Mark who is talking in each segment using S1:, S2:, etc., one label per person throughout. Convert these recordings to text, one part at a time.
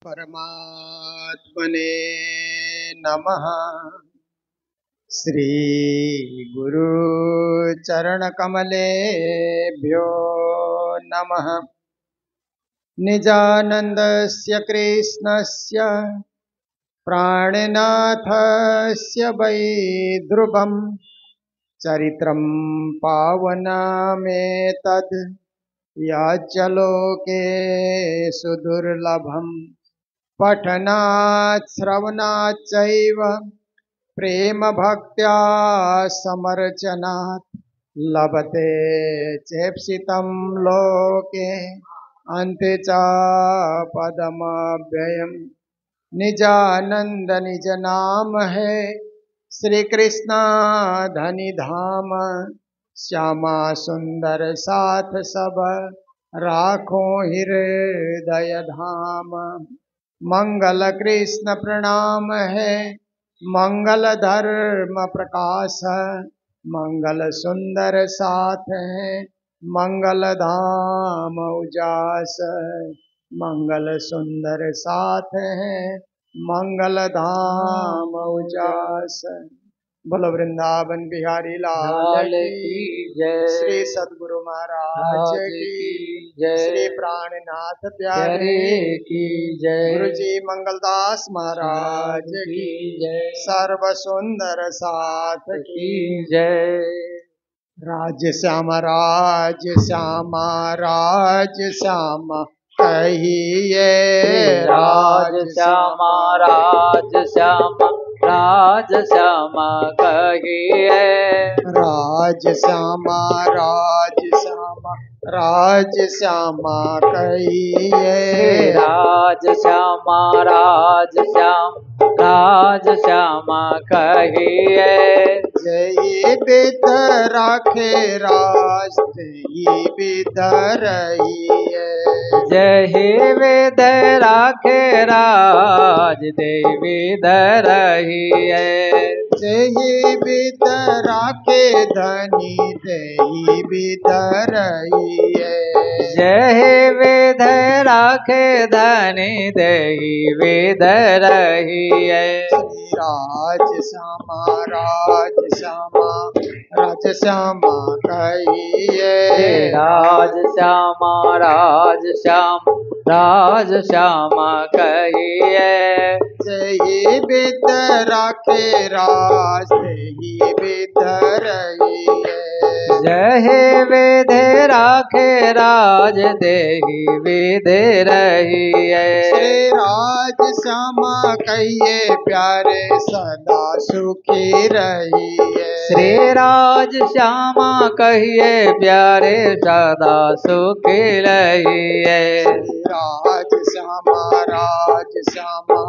S1: परमात्मने नमः। श्री गुरु चरण कमलेभ्यो नमः। निजानन्दस्य कृष्णस्य प्राणनाथस्य वै ध्रुवं चरित्रं पावनमेतद् याच्यलोके सुदुर्लभम्। पठनात् श्रवणाच्चैव प्रेम भक्त्या समर्चनात् लभते चेप्सितं लोके अन्ते च पदमव्ययम्। निजानंद निज नाम है श्री कृष्ण धनि धाम। श्यामा सुंदर साथ सब राखो हृदय धाम। मंगल कृष्ण प्रणाम है मंगल धर्म प्रकाश। मंगल सुंदर साथ है मंगल धाम उजास। मंगल सुंदर साथ है मंगल धाम उजास। बोलो वृंदावन बिहारी लाल की
S2: जय।
S1: श्री सद्गुरु महाराज की
S2: जय।
S1: श्री प्राणनाथ प्यारे
S2: की जय।
S1: गुरु जी मंगलदास महाराज की
S2: जय।
S1: सर्व सुंदर साथ की
S2: जय।
S1: राज श्यामा राज श्यामा राज श्यामा कहिए
S2: राज श्यामा राज श्यामा राज श्यामा कहिए।
S1: राज श्यामा राज श्यामा राज श्यामा कहिए।
S2: राज श्यामा राज श्याम राज श्यामा कहिए।
S1: जय बिद राखे राज जय बिद रहिए।
S2: जय वेद राखे राज देवी धरहिए।
S1: जय बिद राखे धनी जय बिद रहिए।
S2: जय वेद राखे धनी देहि वेद रहिए।
S1: राज श्यामा राज श्यामा राज श्यामा कहिए।
S2: राज श्यामा राज श्याम राज श्यामा कहिए।
S1: जय बिद राखे राज जय बिद रहिए।
S2: जय वेद राखे राज देहि वेद रहिए।
S1: श्री राज श्यामा कहिए प्यारे सदा सुखी रहिए।
S2: श्री राज श्यामा कहिए प्यारे सदा सुखी रहिए।
S1: राज श्यामा राज श्यामा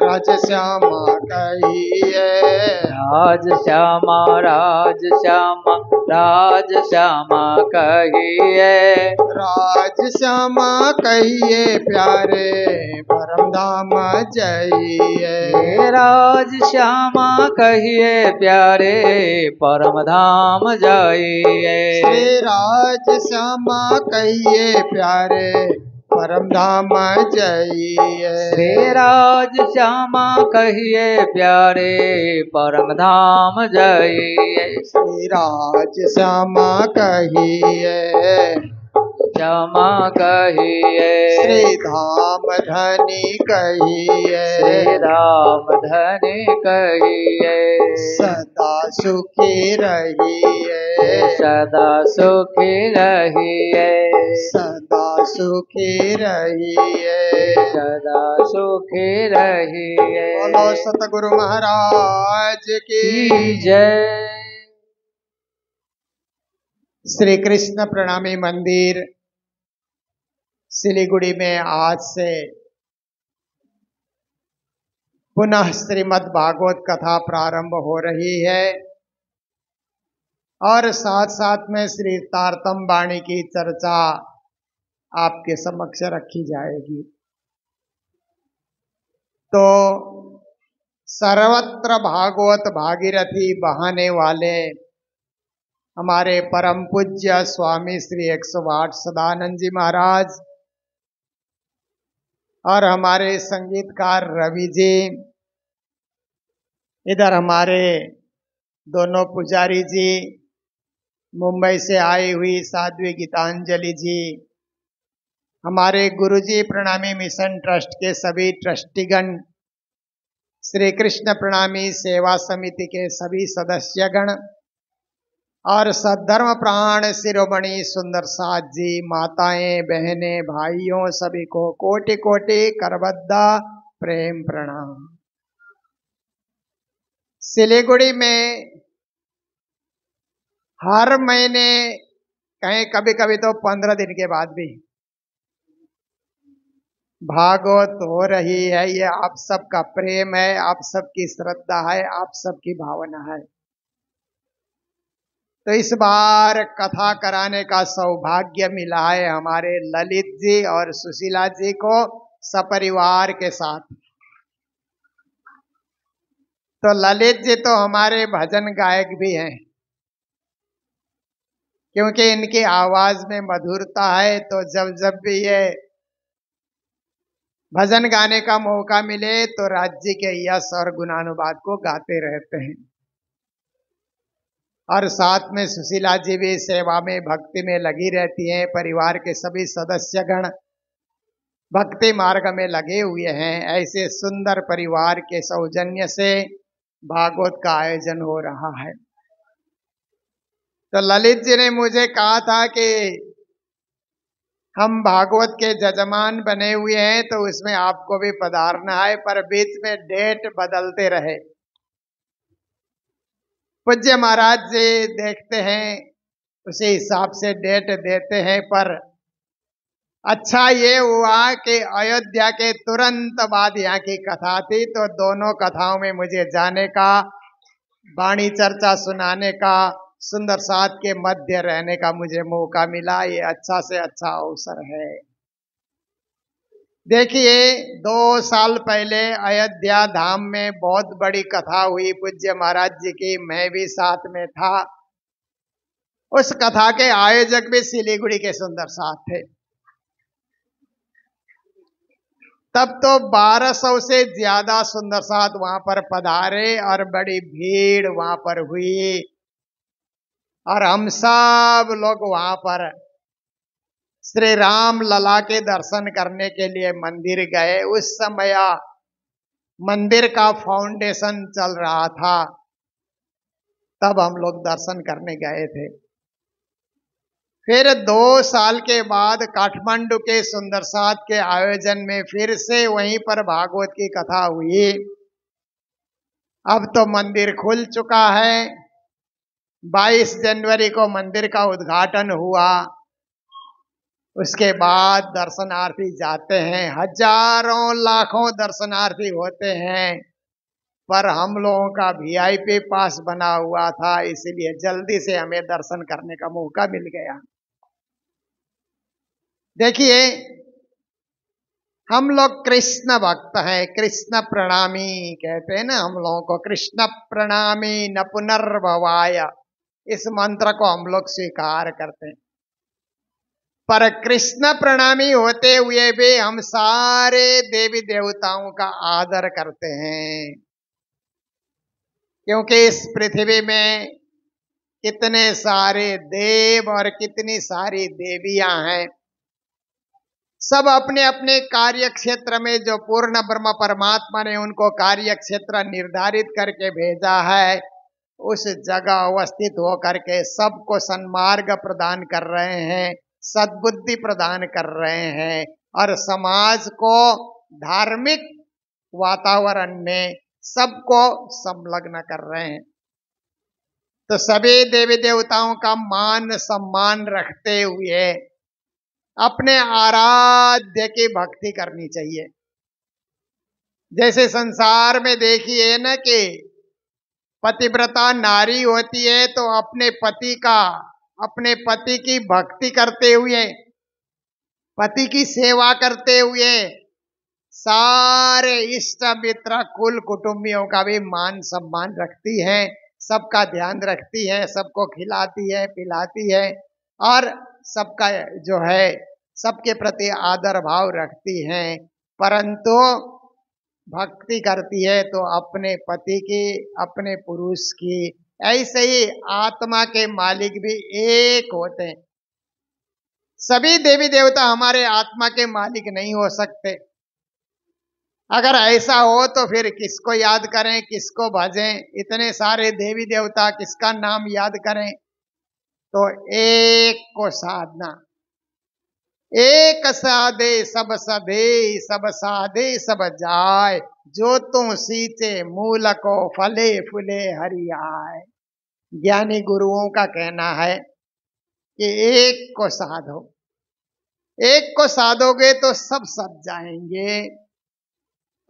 S1: राज श्यामा कहिए।
S2: राज श्यामा राज श्यामा राज श्यामा कहिए।
S1: राज श्यामा कहिए प्यारे परम धाम जाइए।
S2: राज श्यामा कहिए प्यारे परम धाम जाइए।
S1: श्री राज श्यामा कहिए प्यारे परम धाम जाइए।
S2: श्री राज श्यामा कहिए प्यारे परम धाम जाइए।
S1: श्री राज श्यामा कहिए
S2: श्यामा कहिए।
S1: श्री धाम धनी कहिए।
S2: श्री राम धनी कहिए।
S1: सदा सुखी रहिए।
S2: सदा सुखी रहिए।
S1: सदा सुखी रहिए।
S2: सदा सुखी रहिए।
S1: बोलो सतगुरु महाराज की
S2: जय।
S1: श्री कृष्ण प्रणामी मंदिर सिलीगुड़ी में आज से पुनः श्रीमद् भागवत कथा प्रारंभ हो रही है और साथ साथ में श्री तारतम वाणी की चर्चा आपके समक्ष रखी जाएगी। तो सर्वत्र भागवत भागीरथी बहाने वाले हमारे परम पूज्य स्वामी श्री 108 सदानंद जी महाराज और हमारे संगीतकार रवि जी, इधर हमारे दोनों पुजारी जी, मुंबई से आई हुई साध्वी गीतांजलि जी, हमारे गुरुजी प्रणामी मिशन ट्रस्ट के सभी ट्रस्टीगण, श्री कृष्ण प्रणामी सेवा समिति के सभी सदस्यगण और सद्धर्म प्राण शिरोमणि सुंदर साथ जी, माताएं, बहनें, भाइयों, सभी को कोटि कोटि करबद्धा प्रेम प्रणाम। सिलीगुड़ी में हर महीने, कहीं कभी कभी तो 15 दिन के बाद भी भागवत हो रही है। ये आप सबका प्रेम है, आप सबकी श्रद्धा है, आप सबकी भावना है। तो इस बार कथा कराने का सौभाग्य मिला है हमारे ललित जी और सुशीला जी को सपरिवार के साथ। तो ललित जी तो हमारे भजन गायक भी हैं, क्योंकि इनकी आवाज में मधुरता है। तो जब जब भी ये भजन गाने का मौका मिले तो राज्य के यश और गुणानुवाद को गाते रहते हैं। और साथ में सुशीला जी भी सेवा में, भक्ति में लगी रहती हैं। परिवार के सभी सदस्यगण भक्ति मार्ग में लगे हुए हैं। ऐसे सुंदर परिवार के सौजन्य से भागवत का आयोजन हो रहा है। तो ललित जी ने मुझे कहा था कि हम भागवत के जजमान बने हुए हैं, तो उसमें आपको भी पधारना है, पर बीच में डेट बदलते रहे। पूज्य महाराज जी देखते हैं, उसी हिसाब से डेट देते हैं। पर अच्छा ये हुआ कि अयोध्या के तुरंत बाद यहाँ की कथा थी, तो दोनों कथाओं में मुझे जाने का, वाणी चर्चा सुनाने का, सुंदर साथ के मध्य रहने का मुझे मौका मिला। ये अच्छा से अच्छा अवसर है। देखिए, 2 साल पहले अयोध्या धाम में बहुत बड़ी कथा हुई पूज्य महाराज जी की, मैं भी साथ में था। उस कथा के आयोजक भी सिलीगुड़ी के सुंदर साथ थे। तब तो 1200 से ज्यादा सुंदर साथ वहां पर पधारे और बड़ी भीड़ वहां पर हुई। और हम सब लोग वहां पर श्री राम लला के दर्शन करने के लिए मंदिर गए। उस समय मंदिर का फाउंडेशन चल रहा था, तब हम लोग दर्शन करने गए थे। फिर 2 साल के बाद काठमांडू के सुंदर साथ के आयोजन में फिर से वहीं पर भागवत की कथा हुई। अब तो मंदिर खुल चुका है। 22 जनवरी को मंदिर का उद्घाटन हुआ। उसके बाद दर्शनार्थी जाते हैं, हजारों लाखों दर्शनार्थी होते हैं। पर हम लोगों का वीआईपी पास बना हुआ था, इसलिए जल्दी से हमें दर्शन करने का मौका मिल गया। देखिए, हम लोग कृष्ण भक्त हैं, कृष्ण प्रणामी कहते हैं ना हम लोगों को। कृष्ण प्रणामी न पुनर्भवाय, इस मंत्र को हम लोग स्वीकार करते हैं। पर कृष्ण प्रणामी होते हुए भी हम सारे देवी देवताओं का आदर करते हैं, क्योंकि इस पृथ्वी में कितने सारे देव और कितनी सारी देवियां हैं। सब अपने अपने कार्य क्षेत्र में, जो पूर्ण ब्रह्म परमात्मा ने उनको कार्य क्षेत्र निर्धारित करके भेजा है, उस जगह अवस्थित होकर के सबको सन्मार्ग प्रदान कर रहे हैं, सद्बुद्धि प्रदान कर रहे हैं और समाज को धार्मिक वातावरण में सबको संलग्न कर रहे हैं। तो सभी देवी देवताओं का मान सम्मान रखते हुए अपने आराध्य की भक्ति करनी चाहिए। जैसे संसार में देखिए ना कि पतिव्रता नारी होती है, तो अपने पति की भक्ति करते हुए, पति की सेवा करते हुए सारे इष्ट मित्र कुल कुटुंबियों का भी मान सम्मान रखती है, सबका ध्यान रखती है, सबको खिलाती है, पिलाती है और सबका जो है सबके प्रति आदर भाव रखती हैं। परंतु भक्ति करती है तो अपने पति की, अपने पुरुष की। ऐसे ही आत्मा के मालिक भी एक होते हैं। सभी देवी देवता हमारे आत्मा के मालिक नहीं हो सकते। अगर ऐसा हो तो फिर किसको याद करें, किसको भजें? इतने सारे देवी देवता, किसका नाम याद करें? तो एक को साधना। एक साधे सब सधे, सब साधे सब जाय, जो तुम सींचे मूल को फले फूले हरियाय। ज्ञानी गुरुओं का कहना है कि एक को साधो। एक को साधोगे तो सब सध जाएंगे,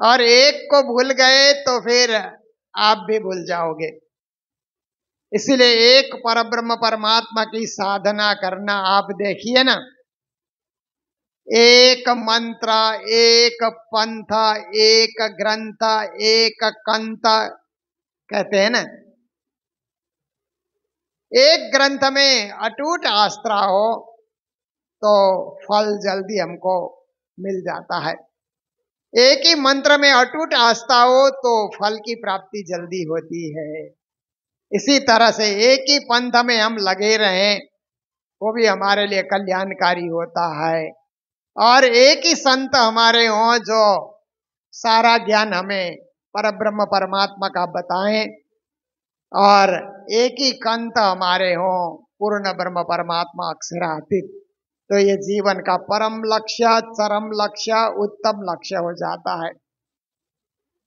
S1: और एक को भूल गए तो फिर आप भी भूल जाओगे। इसलिए एक परब्रह्म परमात्मा की साधना करना। आप देखिए ना, एक मंत्र, एक पंथ, एक ग्रंथ, एक कंथ कहते हैं ना। एक ग्रंथ में अटूट आस्था हो तो फल जल्दी हमको मिल जाता है। एक ही मंत्र में अटूट आस्था हो तो फल की प्राप्ति जल्दी होती है। इसी तरह से एक ही पंथ में हम लगे रहें, वो भी हमारे लिए कल्याणकारी होता है। और एक ही संत हमारे हों जो सारा ज्ञान हमें परब्रह्म परमात्मा का बताएं, और एक ही कंठ हमारे हों पूर्ण ब्रह्म परमात्मा अक्षरातीत, तो ये जीवन का परम लक्ष्य, चरम लक्ष्य, उत्तम लक्ष्य हो जाता है।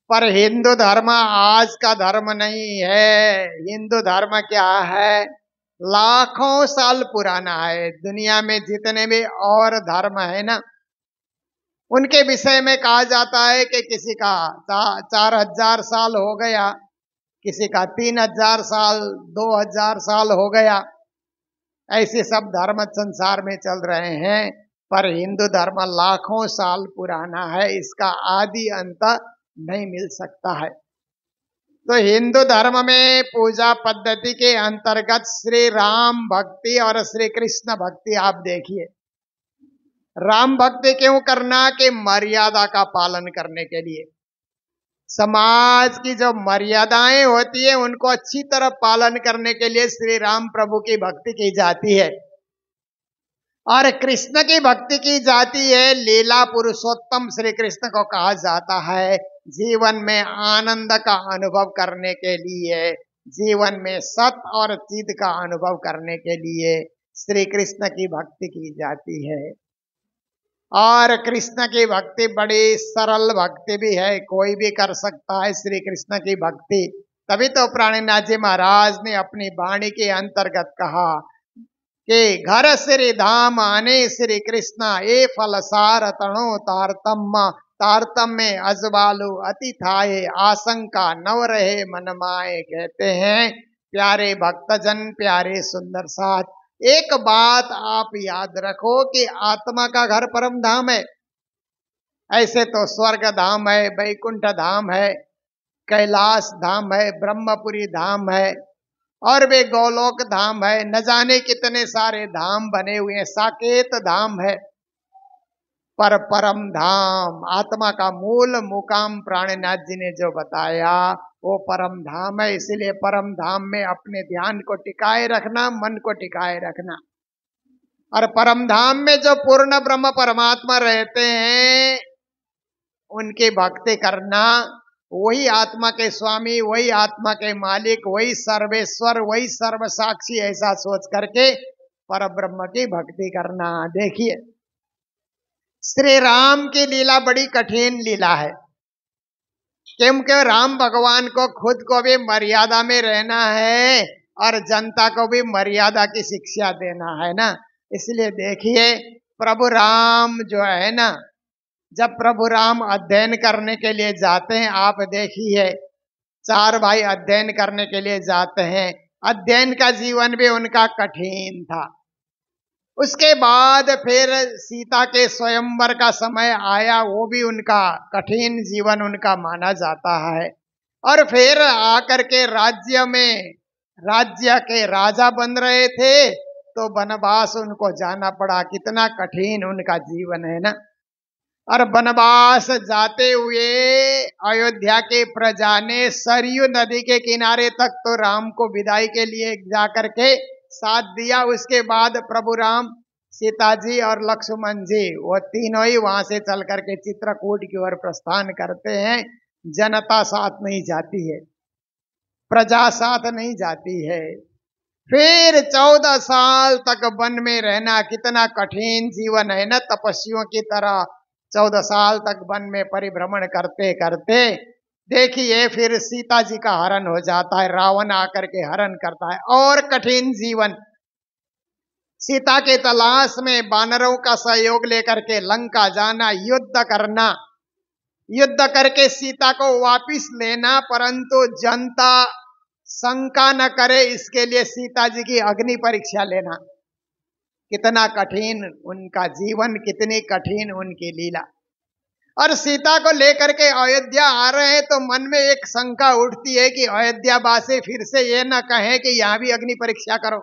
S1: पर हिंदू धर्म आज का धर्म नहीं है। हिंदू धर्म क्या है? लाखों साल पुराना है। दुनिया में जितने भी और धर्म है ना, उनके विषय में कहा जाता है कि किसी का 4000 साल हो गया, किसी का 3000 साल, 2000 साल हो गया। ऐसे सब धर्म संसार में चल रहे हैं, पर हिंदू धर्म लाखों साल पुराना है। इसका आदि अंत नहीं मिल सकता है। तो हिंदू धर्म में पूजा पद्धति के अंतर्गत श्री राम भक्ति और श्री कृष्ण भक्ति आप देखिए। राम भक्ति क्यों करना? कि मर्यादा का पालन करने के लिए। समाज की जो मर्यादाएं होती है उनको अच्छी तरह पालन करने के लिए श्री राम प्रभु की भक्ति की जाती है। और कृष्ण की भक्ति की जाती है। लीला पुरुषोत्तम श्री कृष्ण को कहा जाता है। जीवन में आनंद का अनुभव करने के लिए, जीवन में सत और चिद का अनुभव करने के लिए श्री कृष्ण की भक्ति की जाती है। और कृष्ण की भक्ति बड़ी सरल भक्ति भी है, कोई भी कर सकता है श्री कृष्ण की भक्ति। तभी तो प्राणीनाथ जी महाराज ने अपनी वाणी के अंतर्गत कहा कि घर श्री धाम आने श्री कृष्ण, ए फल सार तणो तारतम्य, तारतम्य अजबालु अति थाए, आशंका नव रहे मन माए। कहते हैं प्यारे भक्तजन, प्यारे सुंदर साथ, एक बात आप याद रखो कि आत्मा का घर परम धाम है। ऐसे तो स्वर्ग धाम है, वैकुंठ धाम है, कैलाश धाम है, ब्रह्मपुरी धाम है, और वे गोलोक धाम है। न जाने कितने सारे धाम बने हुए हैं, साकेत धाम है। पर परम धाम, आत्मा का मूल मुकाम प्राणनाथ जी ने जो बताया वो परम धाम है। इसलिए परम धाम में अपने ध्यान को टिकाए रखना, मन को टिकाए रखना। और परम धाम में जो पूर्ण ब्रह्म परमात्मा रहते हैं उनकी भक्ति करना, वही आत्मा के स्वामी, वही आत्मा के मालिक, वही सर्वेश्वर, वही सर्व साक्षी, ऐसा सोच करके पर ब्रह्म की भक्ति करना। देखिए श्री राम की लीला बड़ी कठिन लीला है, क्योंकि राम भगवान को खुद को भी मर्यादा में रहना है और जनता को भी मर्यादा की शिक्षा देना है ना। इसलिए देखिए प्रभु राम जो है ना, जब प्रभु राम अध्ययन करने के लिए जाते हैं, आप देखिए 4 भाई अध्ययन करने के लिए जाते हैं। अध्ययन का जीवन भी उनका कठिन था। उसके बाद फिर सीता के स्वयंवर का समय आया, वो भी उनका कठिन जीवन उनका माना जाता है। और फिर आकर के राज्य में, राज्य के राजा बन रहे थे तो वनवास उनको जाना पड़ा। कितना कठिन उनका जीवन है ना। और वनवास जाते हुए अयोध्या के प्रजा ने सरयू नदी के किनारे तक तो राम को विदाई के लिए जाकर के साथ दिया। उसके बाद प्रभु राम, सीता जी और लक्ष्मण जी वो तीनों ही वहां से चल करके चित्रकूट की ओर प्रस्थान करते हैं। जनता साथ नहीं जाती है, प्रजा साथ नहीं जाती है। फिर 14 साल तक वन में रहना कितना कठिन जीवन है ना, तपस्वियों की तरह 14 साल तक वन में परिभ्रमण करते करते देखिए फिर सीता जी का हरण हो जाता है, रावण आकर के हरण करता है। और कठिन जीवन, सीता के तलाश में बानरों का सहयोग लेकर के लंका जाना, युद्ध करना, युद्ध करके सीता को वापिस लेना, परंतु जनता शंका न करे इसके लिए सीता जी की अग्नि परीक्षा लेना। कितना कठिन उनका जीवन, कितनी कठिन उनकी लीला। और सीता को लेकर के अयोध्या आ रहे हैं तो मन में एक शंका उठती है कि अयोध्या वासी फिर से ये न कहें कि यहां भी अग्नि परीक्षा करो,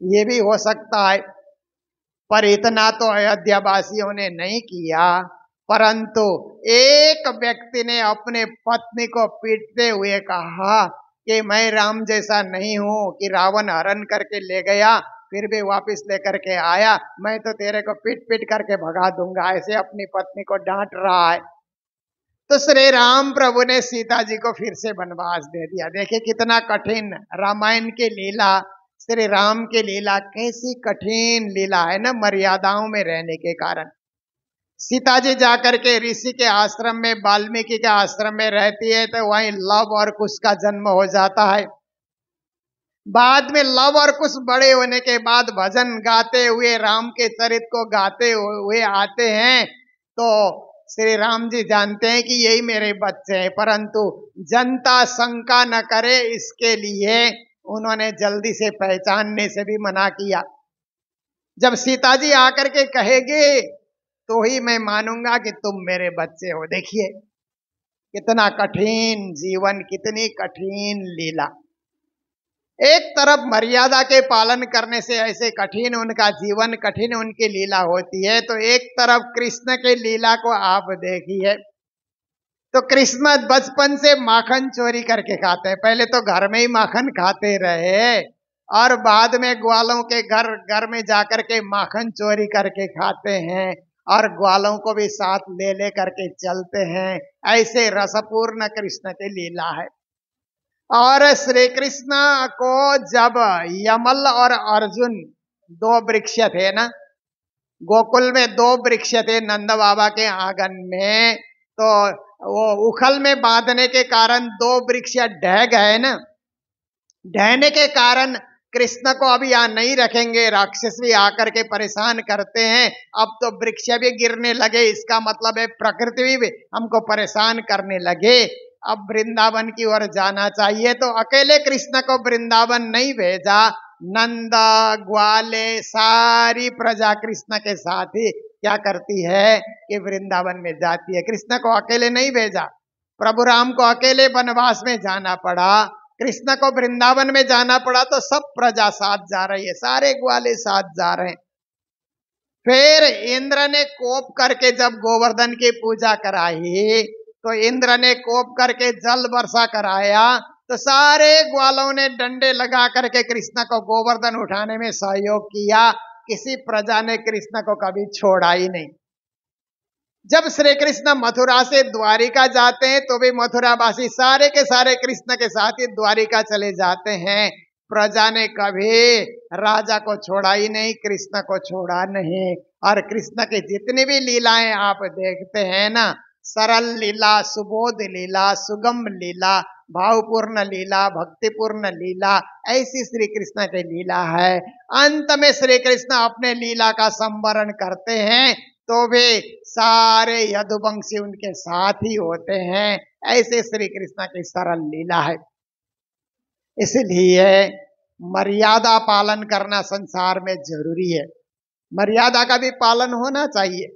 S1: ये भी हो सकता है। पर इतना तो अयोध्या वासियों ने नहीं किया, परंतु एक व्यक्ति ने अपने पत्नी को पीटते हुए कहा कि मैं राम जैसा नहीं हूं कि रावण हरण करके ले गया फिर भी वापस लेकर के आया, मैं तो तेरे को पीट पीट करके भगा दूंगा, ऐसे अपनी पत्नी को डांट रहा है। तो श्री राम प्रभु ने सीता जी को फिर से वनवास दे दिया। देखिए कितना कठिन रामायण की लीला, श्री राम की लीला कैसी कठिन लीला है ना, मर्यादाओं में रहने के कारण। सीता जी जाकर के ऋषि के आश्रम में, वाल्मीकि के आश्रम में रहती है तो वहीं लव और कुश का जन्म हो जाता है। बाद में लव और कुश बड़े होने के बाद भजन गाते हुए, राम के चरित्र को गाते हुए आते हैं तो श्री राम जी जानते हैं कि यही मेरे बच्चे हैं, परंतु जनता शंका न करे इसके लिए उन्होंने जल्दी से पहचानने से भी मना किया। जब सीता जी आकर के कहेंगे तो ही मैं मानूंगा कि तुम मेरे बच्चे हो। देखिए कितना कठिन जीवन, कितनी कठिन लीला। एक तरफ मर्यादा के पालन करने से ऐसे कठिन उनका जीवन, कठिन उनकी लीला होती है, तो एक तरफ कृष्ण की लीला को आप देखिए तो कृष्ण बचपन से माखन चोरी करके खाते हैं। पहले तो घर में ही माखन खाते रहे और बाद में ग्वालों के घर में जाकर के माखन चोरी करके खाते हैं और ग्वालों को भी साथ ले ले करके चलते हैं। ऐसे रसपूर्ण कृष्ण की लीला है। और श्री कृष्ण को जब यमल और अर्जुन, दो वृक्ष थे ना, गोकुल में दो वृक्ष थे नंद बाबा के आंगन में, तो वो उखल में बांधने के कारण दो वृक्ष ढह गए ना, ढहने के कारण कृष्ण को अभी यहाँ नहीं रखेंगे, राक्षस भी आकर के परेशान करते हैं। अब तो वृक्ष भी गिरने लगे, इसका मतलब है प्रकृति भी हमको परेशान करने लगे, अब वृंदावन की ओर जाना चाहिए। तो अकेले कृष्ण को वृंदावन नहीं भेजा, नंदा ग्वाले सारी प्रजा कृष्ण के साथ ही क्या करती है कि वृंदावन में जाती है। कृष्ण को अकेले नहीं भेजा, प्रभु राम को अकेले वनवास में जाना पड़ा, कृष्ण को वृंदावन में जाना पड़ा, तो सब प्रजा साथ जा रही है, सारे ग्वाले साथ जा रहे हैं। फिर इंद्र ने कोप करके जब गोवर्धन की पूजा कराई तो इंद्र ने कोप करके जल वर्षा कराया, तो सारे ग्वालों ने डंडे लगा करके कृष्ण को गोवर्धन उठाने में सहयोग किया। किसी प्रजा ने कृष्ण को कभी छोड़ा ही नहीं। जब श्री कृष्ण मथुरा से द्वारिका जाते हैं तो भी मथुरावासी सारे के सारे कृष्ण के साथ ही द्वारिका चले जाते हैं। प्रजा ने कभी राजा को छोड़ा ही नहीं, कृष्ण को छोड़ा नहीं। और कृष्ण की जितनी भी लीलाएं आप देखते हैं ना, सरल लीला, सुबोध लीला, सुगम लीला, भावपूर्ण लीला, भक्तिपूर्ण लीला, ऐसी श्री कृष्ण की लीला है। अंत में श्री कृष्ण अपने लीला का संवरण करते हैं तो भी सारे यदुवंशी उनके साथ ही होते हैं। ऐसे श्री कृष्ण की सरल लीला है। इसलिए मर्यादा पालन करना संसार में जरूरी है, मर्यादा का भी पालन होना चाहिए,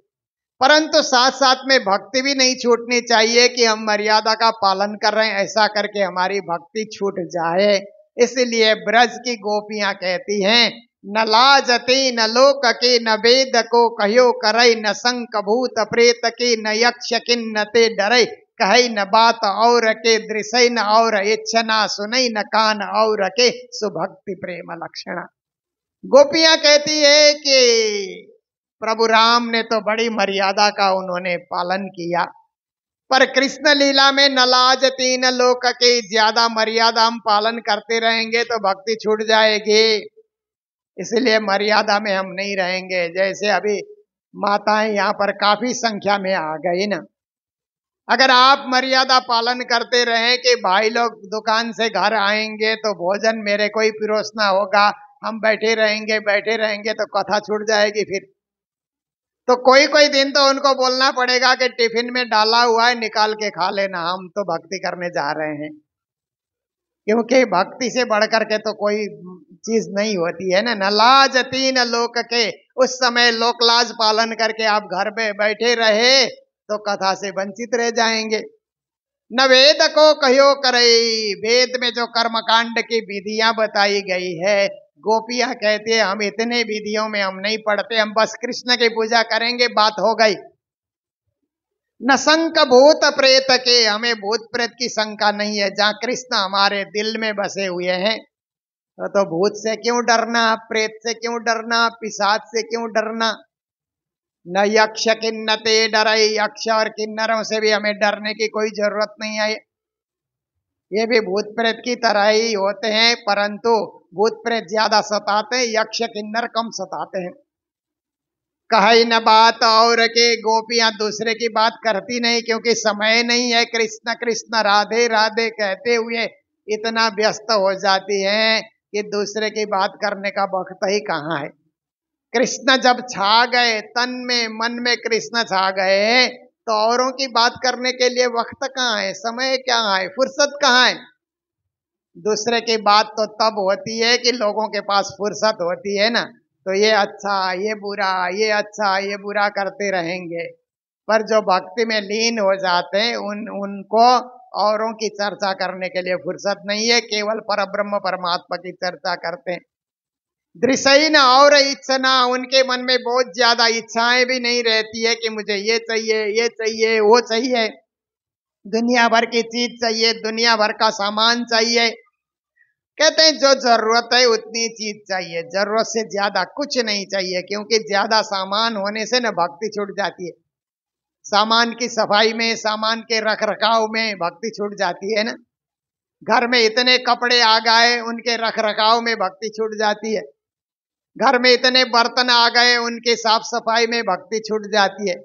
S1: परंतु साथ साथ में भक्ति भी नहीं छूटनी चाहिए कि हम मर्यादा का पालन कर रहे हैं ऐसा करके हमारी भक्ति छूट जाए। इसलिए ब्रज की गोपियां कहती हैं न लाजते न लोक के न वेद को कहो करई न शंक भूत प्रेत के न यक्ष किन्न ते डरे कहे न बात और के दृश्य न और इच्छना सुनई न कान और के सुभक्ति प्रेम लक्षणा। गोपियां कहती है कि प्रभु राम ने तो बड़ी मर्यादा का उन्होंने पालन किया, पर कृष्ण लीला में न लाज तीन लोक के, ज्यादा मर्यादा हम पालन करते रहेंगे तो भक्ति छूट जाएगी, इसलिए मर्यादा में हम नहीं रहेंगे। जैसे अभी माताएं यहाँ पर काफी संख्या में आ गई ना, अगर आप मर्यादा पालन करते रहें कि भाई लोग दुकान से घर आएंगे तो भोजन मेरे को ही पिरोसना होगा, हम बैठे रहेंगे तो कथा छूट जाएगी। फिर तो कोई कोई दिन तो उनको बोलना पड़ेगा कि टिफिन में डाला हुआ है निकाल के खा लेना, हम तो भक्ति करने जा रहे हैं, क्योंकि भक्ति से बढ़कर के तो कोई चीज नहीं होती है ना। न लाज तीन लोक के, उस समय लोक लाज पालन करके आप घर में बैठे रहे तो कथा से वंचित रह जाएंगे। न वेद को कहो करई, वेद में जो कर्मकांड की विधियां बताई गई है, गोपियां कहती है हम इतने विधियों में हम नहीं पढ़ते, हम बस कृष्ण की पूजा करेंगे, बात हो गई। न शंक भूत प्रेत के, हमें भूत प्रेत की शंका नहीं है, जहां कृष्ण हमारे दिल में बसे हुए हैं तो भूत से क्यों डरना, प्रेत से क्यों डरना, पिशाच से क्यों डरना। न यक्ष किन्न ते डरई, यक्ष और किन्नरों से भी हमें डरने की कोई जरूरत नहीं है, ये भी भूत प्रेत की तरह ही होते हैं, परंतु भूत प्रेत ज्यादा सताते हैं, यक्ष किन्नर कम सताते हैं। कही न बात और के, गोपियां दूसरे की बात करती नहीं, क्योंकि समय नहीं है कृष्ण कृष्ण राधे राधे कहते हुए इतना व्यस्त हो जाती हैं कि दूसरे की बात करने का वक्त ही कहाँ है। कृष्ण जब छा गए तन में मन में, कृष्ण छा गए तो औरों की बात करने के लिए वक्त कहाँ है, समय क्या है, फुर्सत कहाँ है। दूसरे की बात तो तब होती है कि लोगों के पास फुर्सत होती है ना, तो ये अच्छा ये बुरा, ये अच्छा ये बुरा करते रहेंगे, पर जो भक्ति में लीन हो जाते हैं उनको औरों की चर्चा करने के लिए फुर्सत नहीं है, केवल परब्रह्म परमात्मा की चर्चा करते हैं। दृश्य न और इच्छा, उनके मन में बहुत ज्यादा इच्छाएं भी नहीं रहती है कि मुझे ये चाहिए वो चाहिए, दुनिया भर की चीज चाहिए, दुनिया भर का सामान चाहिए। कहते हैं जो जरूरत है उतनी चीज चाहिए, जरूरत से ज्यादा कुछ नहीं चाहिए, क्योंकि ज्यादा सामान होने से न भक्ति छूट जाती है। सामान की सफाई में, सामान के रख रखाव में भक्ति छूट जाती है ना। घर में इतने कपड़े आ गए, उनके रख रखाव में भक्ति छूट जाती है। घर में इतने बर्तन आ गए, उनकी साफ सफाई में भक्ति छूट जाती है।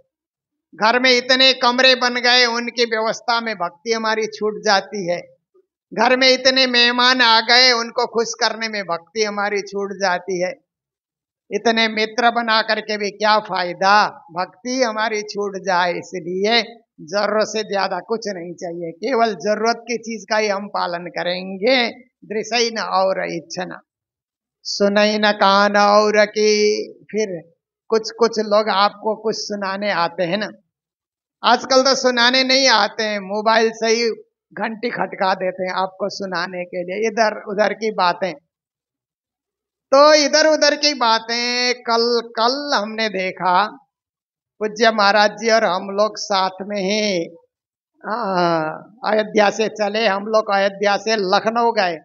S1: घर में इतने कमरे बन गए, उनकी व्यवस्था में भक्ति हमारी छूट जाती है। घर में इतने मेहमान आ गए, उनको खुश करने में भक्ति हमारी छूट जाती है। इतने मित्र बना करके भी क्या फायदा, भक्ति हमारी छूट जाए। इसलिए जरूरत से ज्यादा कुछ नहीं चाहिए, केवल जरूरत की चीज का ही हम पालन करेंगे। दृश्य न और इच्छा, सुनई न कान और की। फिर कुछ कुछ लोग आपको कुछ सुनाने आते हैं ना, आजकल तो सुनाने नहीं आते हैं, मोबाइल से ही घंटी खटका देते हैं आपको सुनाने के लिए इधर उधर की बातें। तो इधर उधर की बातें कल हमने देखा, पूज्य महाराज जी और हम लोग साथ में ही अयोध्या से चले, हम लोग अयोध्या से लखनऊ गए।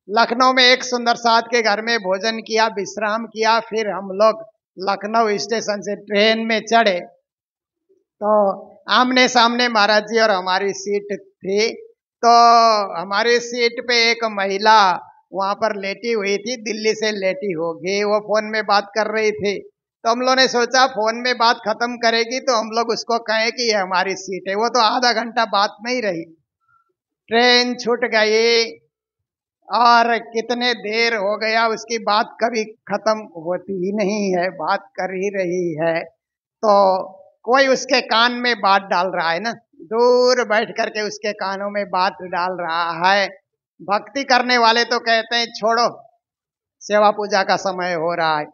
S1: लखनऊ में एक सुंदर साथ के घर में भोजन किया, विश्राम किया, फिर हम लोग लखनऊ स्टेशन से ट्रेन में चढ़े। तो आमने सामने महाराज जी और हमारी सीट थी, तो हमारी सीट पे एक महिला वहां पर लेटी हुई थी, दिल्ली से लेटी होगी, वो फोन में बात कर रही थी। तो हम लोगों ने सोचा फोन में बात खत्म करेगी तो हम लोग उसको कहें कि ये हमारी सीट है। वो तो आधा घंटा बात नहीं रही, ट्रेन छूट गई और कितने देर हो गया, उसकी बात कभी खत्म होती ही नहीं है, बात कर ही रही है। तो कोई उसके कान में बात डाल रहा है ना, दूर बैठ करके उसके कानों में बात डाल रहा है। भक्ति करने वाले तो कहते हैं छोड़ो, सेवा पूजा का समय हो रहा है,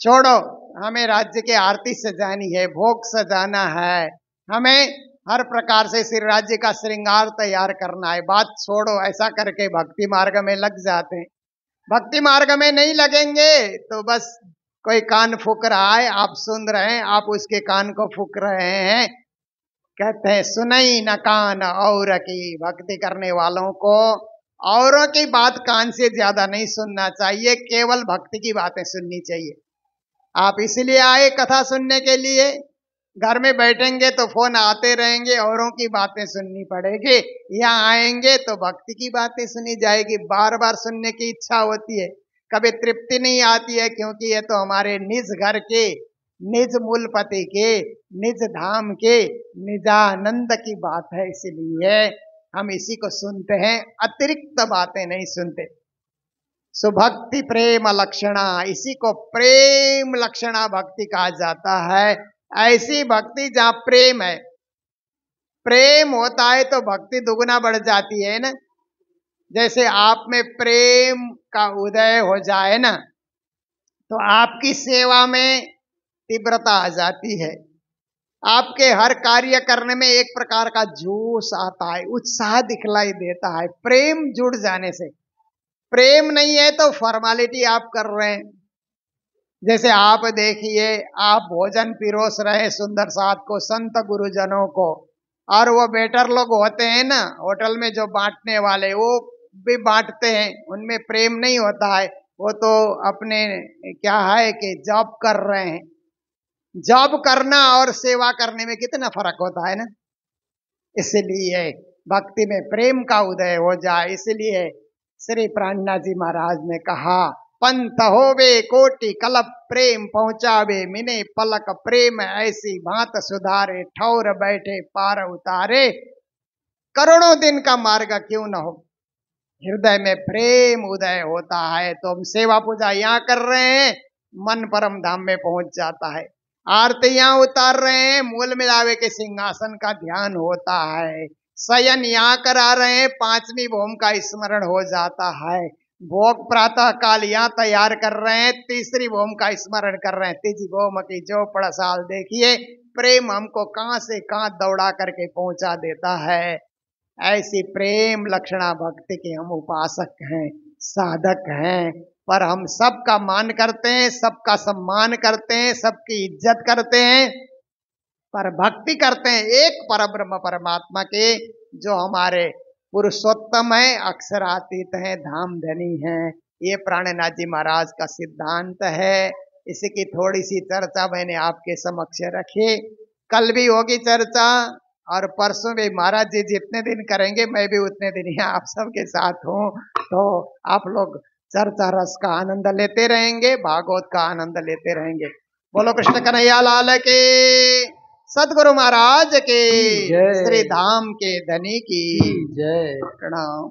S1: छोड़ो, हमें राज्य के आरती सजानी है, भोग सजाना है, हमें हर प्रकार से श्री राज्य का श्रृंगार तैयार करना है, बात छोड़ो, ऐसा करके भक्ति मार्ग में लग जाते हैं। भक्ति मार्ग में नहीं लगेंगे तो बस कोई कान फूक रहा है, आप सुन रहे हैं, आप उसके कान को फूक रहे हैं। कहते हैं सुनई न कान और की, भक्ति करने वालों को औरों की बात कान से ज्यादा नहीं सुनना चाहिए, केवल भक्ति की बातें सुननी चाहिए। आप इसलिए आए कथा सुनने के लिए, घर में बैठेंगे तो फोन आते रहेंगे, औरों की बातें सुननी पड़ेगी। यहाँ आएंगे तो भक्ति की बातें सुनी जाएगी, बार बार सुनने की इच्छा होती है, कभी तृप्ति नहीं आती है, क्योंकि ये तो हमारे निज घर के, निज मूलपति के, निज धाम के निजानंद की बात है, इसलिए हम इसी को सुनते हैं, अतिरिक्त बातें नहीं सुनते। सुभक्ति प्रेम लक्षणा, इसी को प्रेम लक्षणा भक्ति कहा जाता है। ऐसी भक्ति जहां प्रेम है, प्रेम होता है तो भक्ति दुगुना बढ़ जाती है ना। जैसे आप में प्रेम का उदय हो जाए ना, तो आपकी सेवा में तीव्रता आ जाती है, आपके हर कार्य करने में एक प्रकार का जोश आता है, उत्साह दिखलाई देता है, प्रेम जुड़ जाने से। प्रेम नहीं है तो फॉर्मेलिटी आप कर रहे हैं। जैसे आप देखिए, आप भोजन पिरोस रहे सुंदर साथ को, संत गुरुजनों को, और वो वेटर लोग होते हैं ना होटल में जो बांटने वाले, वो भी बांटते हैं, उनमें प्रेम नहीं होता है, वो तो अपने क्या है कि जॉब कर रहे हैं। जॉब करना और सेवा करने में कितना फर्क होता है ना। इसलिए भक्ति में प्रेम का उदय हो जाए, इसलिए श्री प्राणनाथ जी महाराज ने कहा, पंथ होवे कोटि कलप प्रेम पहुंचावे, मिने पलक प्रेम ऐसी भांत सुधारे, ठौर बैठे पार उतारे। करोड़ों दिन का मार्ग क्यों न हो, हृदय में प्रेम उदय होता है तो हम सेवा पूजा यहाँ कर रहे हैं, मन परम धाम में पहुंच जाता है। आरती यहाँ उतार रहे हैं, मूल मिलावे के सिंहासन का ध्यान होता है। शयन यहाँ करा रहे हैं, पांचवी भोम का स्मरण हो जाता है। भोग प्रातः काल यहाँ तैयार कर रहे हैं, तीसरी भोम का स्मरण कर रहे हैं। तीजी भोम की जो पड़साल देखिए, प्रेम हमको कहां से कहां दौड़ा करके पहुंचा देता है। ऐसी प्रेम लक्षणा भक्ति के हम उपासक हैं, साधक हैं, पर हम सबका मान करते हैं, सबका सम्मान करते हैं, सबकी इज्जत करते हैं, पर भक्ति करते हैं एक परब्रह्म परमात्मा के, जो हमारे पुरुषोत्तम है, अक्षरातीत है, धाम धनी है। ये प्राणनाथ जी महाराज का सिद्धांत है। इसकी थोड़ी सी चर्चा मैंने आपके समक्ष रखी। कल भी होगी चर्चा और परसों भी महाराज जी जितने दिन करेंगे मैं भी उतने दिन ही आप सबके साथ हूँ, तो आप लोग चर्चा रस का आनंद लेते रहेंगे, भागवत का आनंद लेते रहेंगे। बोलो कृष्ण कन्हैया लाल के, सदगुरु महाराज के, श्री धाम के धनी की जय। प्रणाम।